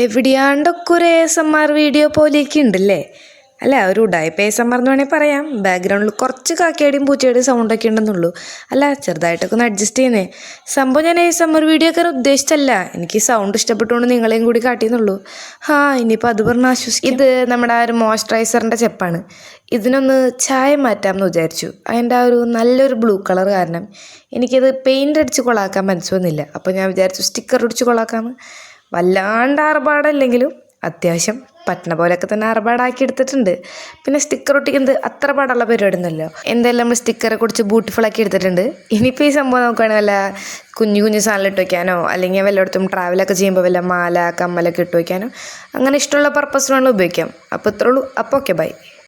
എവിടെയാണ്ടൊക്കെ ഒരു ASMR video പോലെയൊക്കെ ഉണ്ടല്ലേ. അല്ല, ഒരു ഉഡായിപ്പ് ASMR എന്ന് വേണമെങ്കിൽ പറയാം. ബാക്ക്ഗ്രൗണ്ടിൽ കുറച്ച് കാക്കയുടെയും പൂച്ചയുടെയും സൗണ്ടൊക്കെ ഉണ്ടെന്നുള്ളൂ. അല്ല, ചെറുതായിട്ടൊക്കെ ഒന്ന് അഡ്ജസ്റ്റ് ചെയ്യുന്നേ. സംഭവം ഞാൻ ASMR വീഡിയോ ഒക്കെ ഉദ്ദേശിച്ചല്ല. എനിക്ക് സൗണ്ട് ഇഷ്ടപ്പെട്ടുകൊണ്ട് നിങ്ങളെയും കൂടി കാട്ടിയെന്നുള്ളൂ. ഇനിയിപ്പോൾ അത് പറഞ്ഞ് ആശ്വസിക്കും. ഇത് നമ്മുടെ ആ ഒരു മോയ്സ്ചറൈസറിൻ്റെ ചെപ്പാണ്. ഇതിനൊന്ന് ചായം മാറ്റാമെന്ന് വിചാരിച്ചു. അതിൻ്റെ ആ ഒരു നല്ലൊരു ബ്ലൂ കളർ കാരണം എനിക്കത് പെയിൻ്റ് അടിച്ച് കൊളാക്കാൻ മനസ്സ് വന്നില്ല. അപ്പോൾ ഞാൻ വിചാരിച്ചു സ്റ്റിക്കർ അടിച്ച് കൊളാക്കാമെന്ന്. വല്ലാണ്ട് ആർഭാടല്ലെങ്കിലും അത്യാവശ്യം പറ്റുന്ന പോലെയൊക്കെ തന്നെ ആർഭാടാക്കി എടുത്തിട്ടുണ്ട്. പിന്നെ സ്റ്റിക്കർ ഒട്ടിക്കുന്നത് അത്ര പാടുള്ള പരിപാടിയൊന്നുമല്ലോ. എന്തായാലും നമ്മൾ സ്റ്റിക്കറെ കുറിച്ച് ബ്യൂട്ടിഫുള്ളാക്കി എടുത്തിട്ടുണ്ട്. ഇനിയിപ്പോൾ ഈ സംഭവം നോക്കുകയാണെങ്കിൽ വല്ല കുഞ്ഞു കുഞ്ഞു സാധനം ഇട്ട് വയ്ക്കാനോ അല്ലെങ്കിൽ വല്ലയിടത്തും ട്രാവലൊക്കെ ചെയ്യുമ്പോൾ വല്ല മാല കമ്മലൊക്കെ ഇട്ട് വയ്ക്കാനോ അങ്ങനെ ഇഷ്ടമുള്ള പർപ്പസിനാണ് ഉപയോഗിക്കാം. അപ്പോൾ ഇത്രേ ഉള്ളൂ. അപ്പോൾ ഓക്കെ, ബൈ.